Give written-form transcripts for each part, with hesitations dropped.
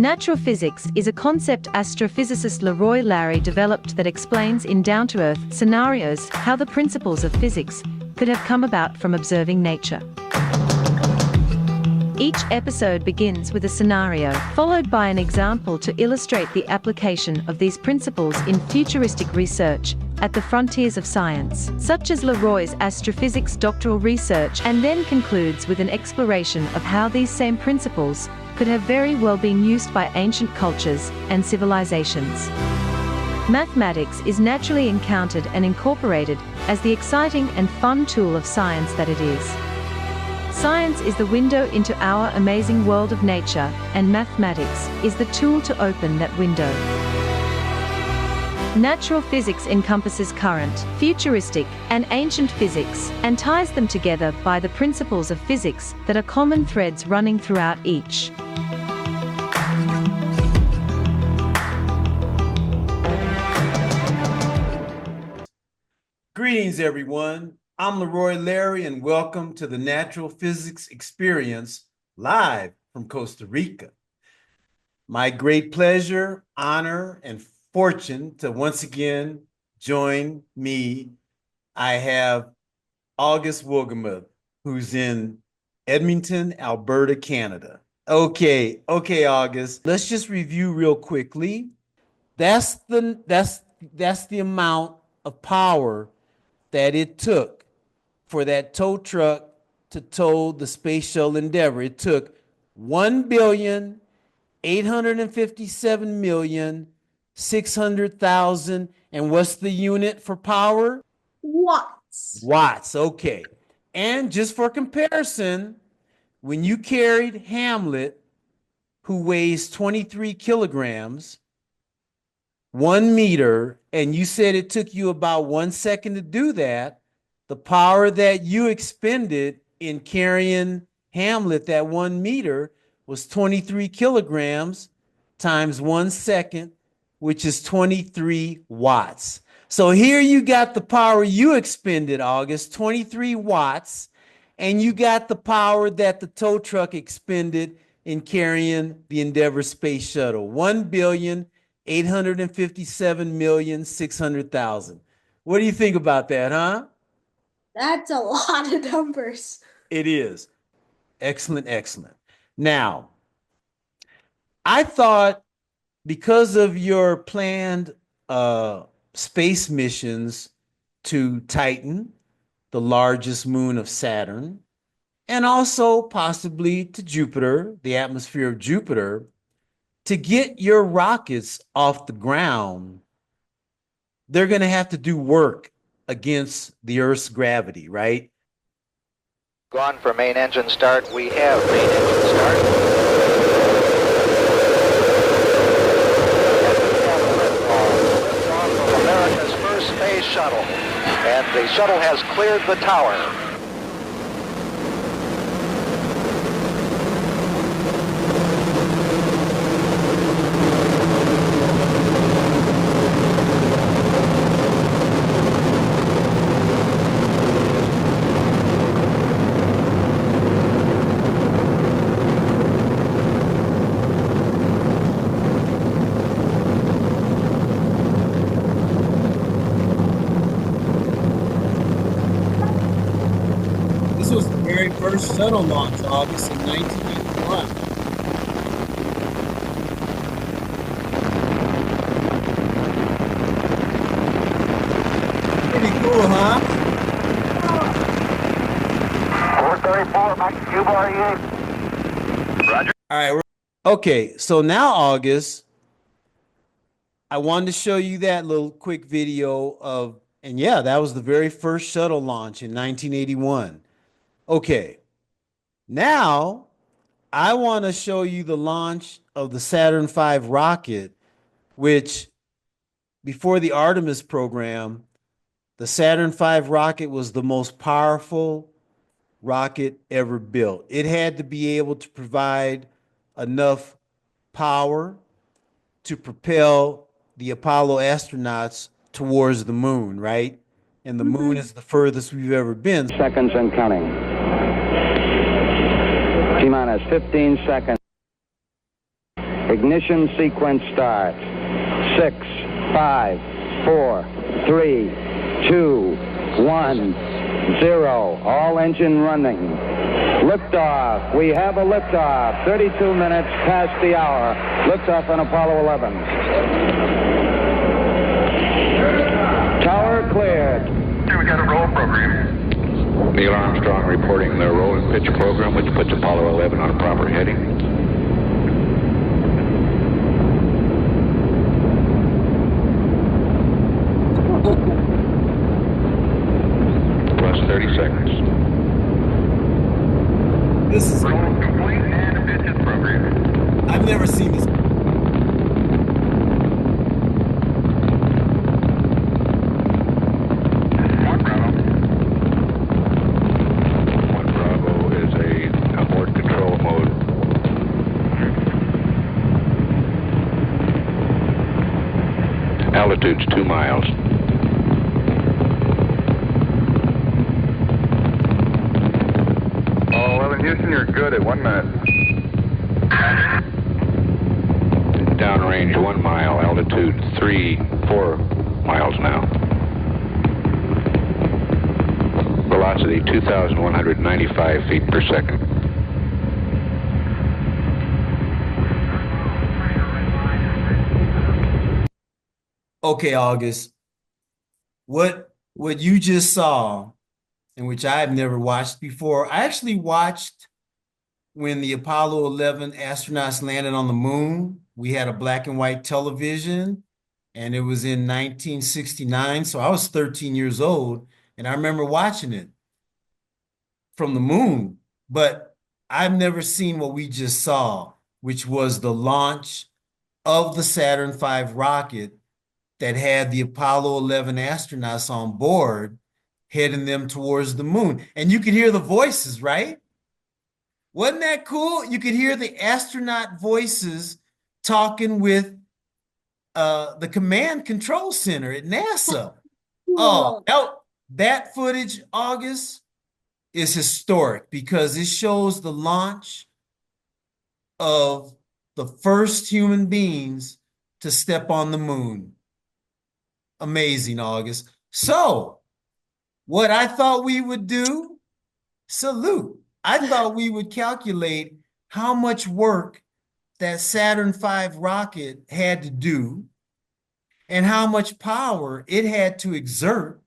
Natural physics is a concept astrophysicist Leroy Larry developed that explains in down-to-earth scenarios how the principles of physics could have come about from observing nature. Each episode begins with a scenario, followed by an example to illustrate the application of these principles in futuristic research at the frontiers of science, such as Leroy's astrophysics doctoral research, and then concludes with an exploration of how these same principles could have very well been used by ancient cultures and civilizations. Mathematics is naturally encountered and incorporated as the exciting and fun tool of science that it is. Science is the window into our amazing world of nature, and mathematics is the tool to open that window. Natural physics encompasses current, futuristic, and ancient physics, and ties them together by the principles of physics that are common threads running throughout each. Greetings, everyone. I'm Leroy Larry, and welcome to the Natural Physics Experience live from Costa Rica. My great pleasure, honor, and fortune to once again join me. I have August Wogemuth, who's in Edmonton, Alberta, Canada. Okay, August. Let's just review real quickly. That's the amount of power that it took for that tow truck to tow the Space Shuttle Endeavour. It took 1,857,600,000. And what's the unit for power? Watts. Watts, okay. And just for comparison, when you carried Hamlet, who weighs 23 kilograms, 1 meter, and you said it took you about 1 second to do that, the power that you expended in carrying Hamlet, that 1 meter, was 23 kilograms times 1 second, which is 23 watts. So here you got the power you expended, August, 23 watts, and you got the power that the tow truck expended in carrying the Endeavour Space Shuttle, 1,857,600,000. What do you think about that, huh? That's a lot of numbers. It is. Excellent, excellent. Now, I thought because of your planned space missions to Titan, the largest moon of Saturn, and also possibly to Jupiter, the atmosphere of Jupiter, to get your rockets off the ground, they're going to have to do work against the Earth's gravity, right? Gone for main engine start. We have main engine start. America's first space shuttle. And the shuttle has cleared the tower. First shuttle launch, August in 1981. Pretty cool, huh? 434, Mike, QRE. Roger. All right. Okay, so now, August, I wanted to show you that little quick video of, and yeah, that was the very first shuttle launch in 1981. Okay, now I want to show you the launch of the Saturn V rocket, which before the Artemis program, the Saturn V rocket was the most powerful rocket ever built. It had to be able to provide enough power to propel the Apollo astronauts towards the moon, right? And the moon is the furthest we've ever been. Seconds and counting. T-minus 15 seconds. Ignition sequence start. 6, 5, 4, 3, 2, 1, 0. All engine running. Liftoff. We have a liftoff. 32 minutes past the hour. Liftoff on Apollo 11. Tower cleared. We got a roll program. Neil Armstrong reporting the roll and pitch program, which puts Apollo 11 on a proper heading. Plus 30 seconds. This is, Roll complete and pitches program. I've never seen this. One Bravo is a abort control mode. Altitude's 2 miles. Oh, 11 Houston, you're good at 1 minute. Downrange 1 mile, altitude 4 miles now. Velocity 2,195 feet per second. Okay, August. What you just saw, and which I've never watched before, I actually watched when the Apollo 11 astronauts landed on the moon. We had a black and white television, and it was in 1969. So I was 13 years old, and I remember watching it from the moon. But I've never seen what we just saw, which was the launch of the Saturn V rocket that had the Apollo 11 astronauts on board, heading them towards the moon. And you could hear the voices, right? Wasn't that cool? You could hear the astronaut voices talking with the command control center at NASA. Oh, that footage, August, is historic because it shows the launch of the first human beings to step on the moon. Amazing, August. So, what I thought we would do, salute. I thought we would calculate how much work that Saturn V rocket had to do and how much power it had to exert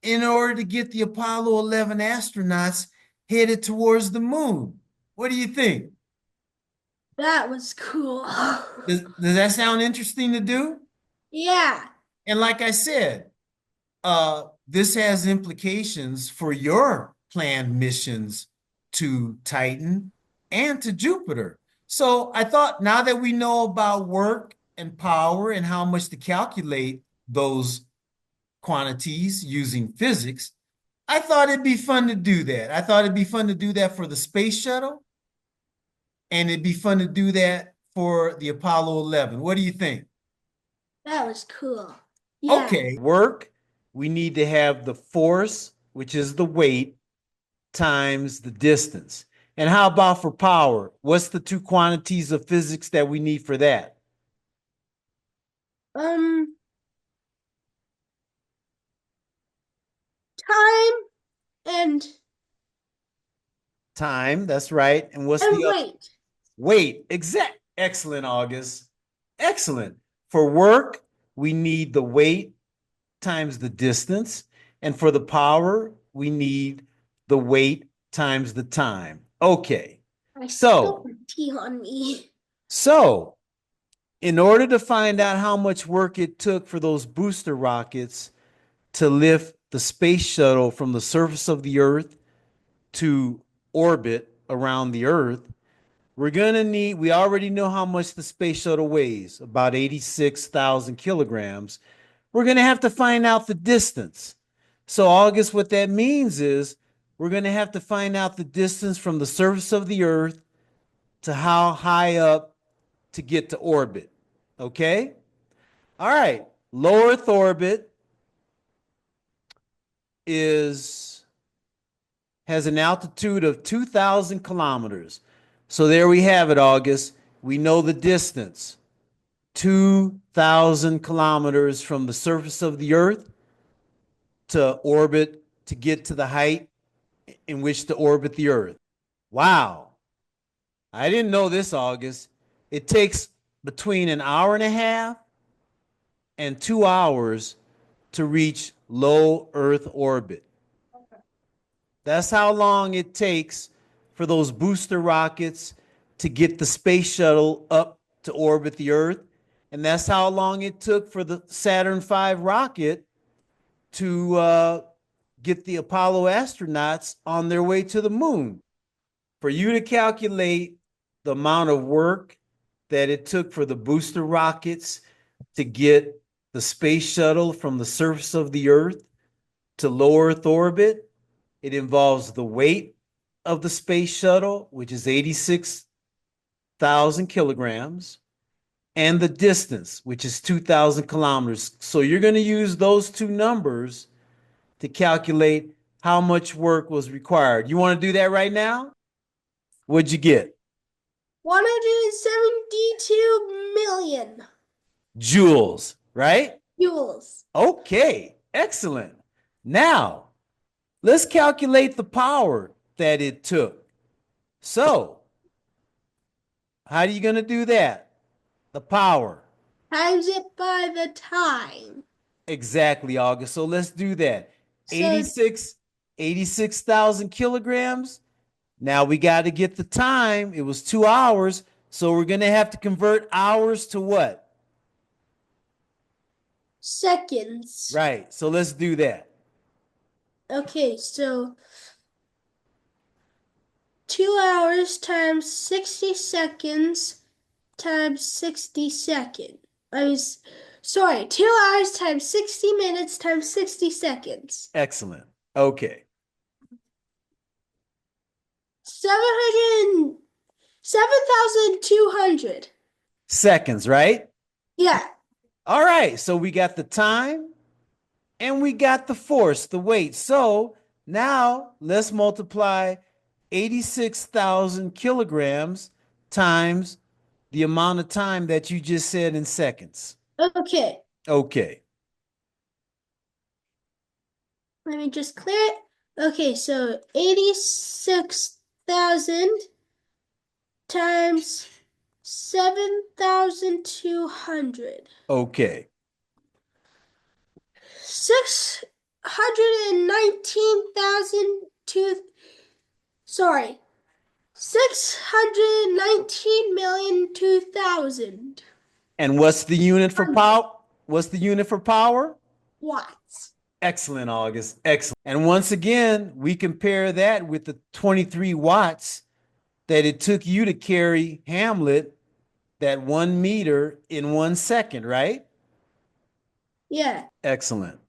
in order to get the Apollo 11 astronauts headed towards the moon. What do you think? That was cool. Does that sound interesting to do? Yeah. And like I said, this has implications for your planned missions to Titan and to Jupiter. So I thought now that we know about work and power and how much to calculate those quantities using physics, I thought it'd be fun to do that. I thought it'd be fun to do that for the space shuttle, and it'd be fun to do that for the Apollo 11. What do you think? That was cool. Yeah. Okay, work, we need to have the force, which is the weight, times the distance. And how about for power? What's the two quantities of physics that we need for that? Time and Time, that's right. And what's the other? weight. Weight, excellent, August. Excellent. For work, we need the weight times the distance. And for the power, we need the weight times the time. Okay. I So- spilled tea on me. So, in order to find out how much work it took for those booster rockets to lift the space shuttle from the surface of the Earth to orbit around the Earth, we're going to need, we already know how much the space shuttle weighs, about 86,000 kilograms. We're going to have to find out the distance. So, August, what that means is we're going to have to find out the distance from the surface of the Earth to how high up to get to orbit. Okay? All right. Low Earth orbit has an altitude of 2,000 kilometers. So there we have it, August. We know the distance, 2,000 kilometers from the surface of the Earth to orbit to get to the height in which to orbit the Earth. Wow. I didn't know this, August. It takes between an hour and a half and 2 hours to reach low Earth orbit. That's how long it takes for those booster rockets to get the space shuttle up to orbit the Earth. And that's how long it took for the Saturn V rocket to get the Apollo astronauts on their way to the moon. For you to calculate the amount of work that it took for the booster rockets to get the space shuttle from the surface of the Earth to low Earth orbit, it involves the weight of the space shuttle, which is 86,000 kilograms, and the distance, which is 2,000 kilometers. So you're going to use those two numbers to calculate how much work was required. You want to do that right now? What'd you get? 172 million Joules, right? joules. Okay, excellent. Now, let's calculate the power that it took. So, how are you going to do that? The power. Times it by the time. Exactly, August. So let's do that. So 86,000 kilograms. Now we got to get the time. It was 2 hours. So we're going to have to convert hours to what? seconds. Right. So let's do that. Okay, so 2 hours times 60 seconds times 60 seconds. Sorry, 2 hours times 60 minutes times 60 seconds. Excellent. Okay. 7,200. Seconds, right? Yeah. All right. So we got the time and we got the force, the weight. So now let's multiply 86,000 kilograms times the amount of time that you just said in seconds. Okay. Okay. Let me just clear it. Okay, so 86,000 times 7,200. Okay. 619,002,000. And what's the unit for power? What's the unit for power? Watts. Excellent, August. Excellent. And once again, we compare that with the 23 watts that it took you to carry Hamlet that 1 meter in 1 second, right? Yeah. Excellent.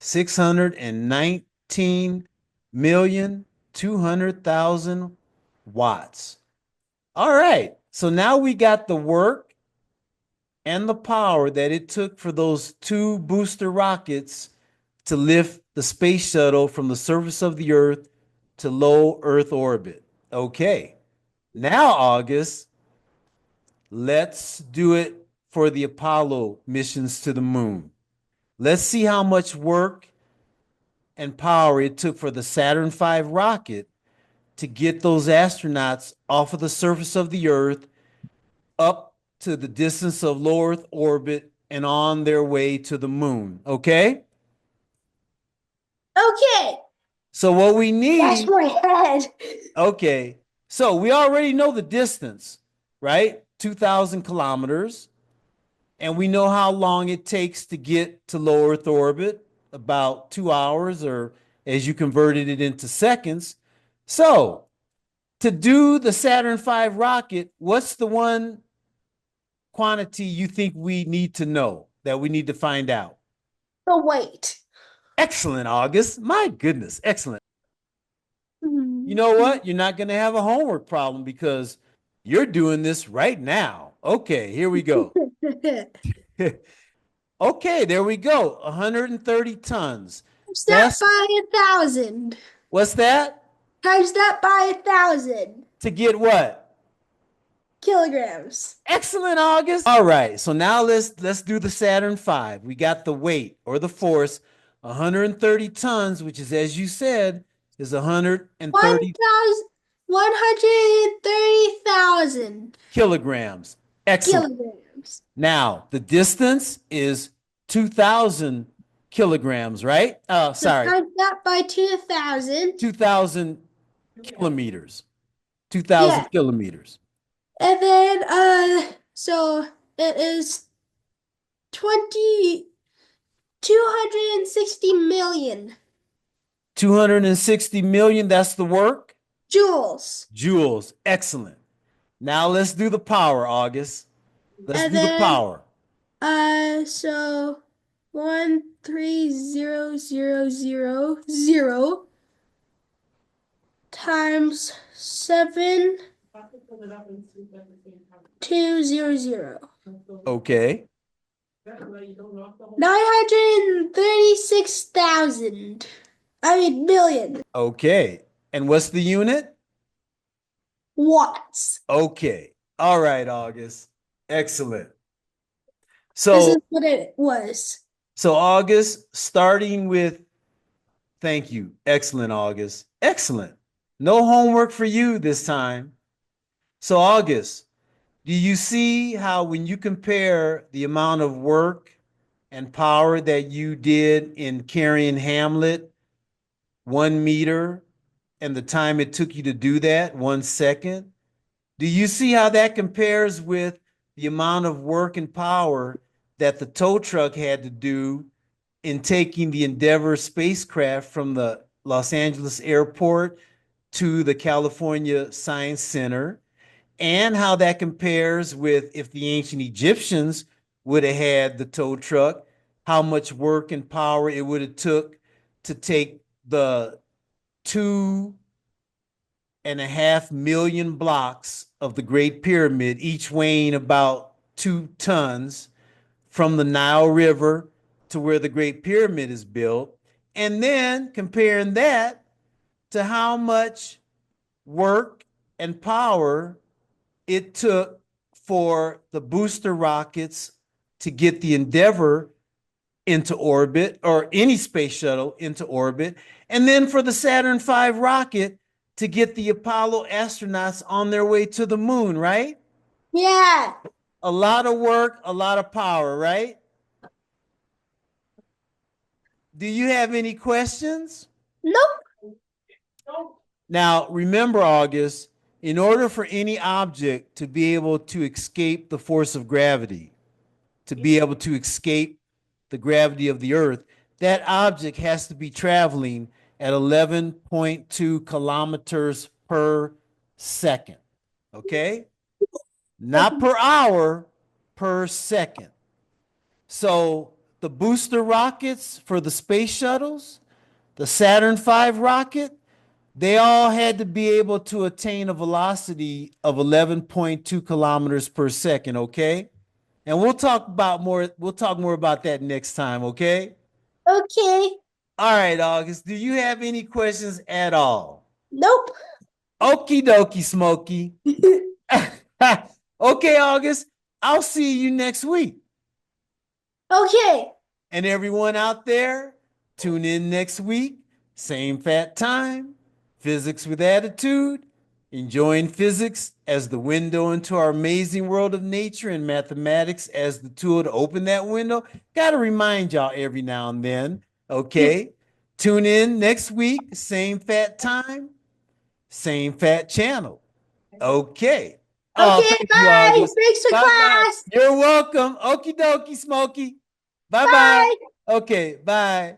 619,200,000 watts. All right. So now we got the work and the power that it took for those two booster rockets to lift the space shuttle from the surface of the Earth to low Earth orbit. Okay. Now, August, let's do it for the Apollo missions to the moon. Let's see how much work and power it took for the Saturn V rocket to get those astronauts off of the surface of the Earth up to the distance of low Earth orbit and on their way to the moon. Okay? Okay. So what we That's need, my head. okay. So we already know the distance, right? 2,000 kilometers. And we know how long it takes to get to low Earth orbit, about 2 hours, or as you converted it into seconds. So to do the Saturn V rocket, what's the one quantity you think we need to know, that we need to find out? The weight. Excellent, August. My goodness, excellent. You know what? You're not going to have a homework problem because you're doing this right now. Okay, here we go. Okay, there we go. 130 tons. Times that by 1,000. What's that? Times that by 1,000. To get what? kilograms. Excellent, August. All right, so now let's do the Saturn V. We got the weight or the force, 130 tons, which is, as you said, is 130 130,000 kilograms. Excellent. kilograms. Now, the distance is 2,000 kilograms, right? Oh, sorry, Times that by 2,000. 2,000 kilometers. 2,000 Yeah. kilometers. And then, so it is 260 million 260 million, that's the work. joules. Joules. Excellent. Now let's do the power, August. Let's And do the then, power. So 130,000 times 7,200. Okay. 936,000. I mean, million Okay. And what's the unit? watts. Okay. All right, August. Excellent. This So, is what it was. August, starting with, thank you. Excellent, August. Excellent. No homework for you this time. So, August, do you see how when you compare the amount of work and power that you did in carrying Hamlet 1 meter and the time it took you to do that, 1 second? Do you see how that compares with the amount of work and power that the tow truck had to do in taking the Endeavour spacecraft from the Los Angeles airport to the California Science Center? And how that compares with if the ancient Egyptians would have had the tow truck, how much work and power it would have took to take the 2.5 million blocks of the Great Pyramid, each weighing about 2 tons, from the Nile River to where the Great Pyramid is built, and then comparing that to how much work and power it took for the booster rockets to get the Endeavour into orbit, or any space shuttle into orbit, and then for the Saturn V rocket to get the Apollo astronauts on their way to the moon, right? Yeah. A lot of work, a lot of power, right? Do you have any questions? Nope. Now, remember, August, in order for any object to be able to escape the force of gravity, to be able to escape the gravity of the Earth, that object has to be traveling at 11.2 kilometers per second. Okay? Not per hour, per second. So the booster rockets for the space shuttles, the Saturn V rocket, they all had to be able to attain a velocity of 11.2 kilometers per second, okay? And we'll talk more about that next time, okay? Okay. All right, August, do you have any questions at all? Nope. Okie dokie, Smokey. Okay, August, I'll see you next week. Okay. And everyone out there, tune in next week, same fat time, Physics with Attitude, enjoying physics as the window into our amazing world of nature and mathematics as the tool to open that window. Got to remind y'all every now and then, okay? Tune in next week, same fat time, same fat channel. Okay. Oh, Okay, thank you, bye. August. Thanks for Bye-bye. class. You're welcome. Okie dokie, Smokey. Bye-bye. Bye. Okay, bye.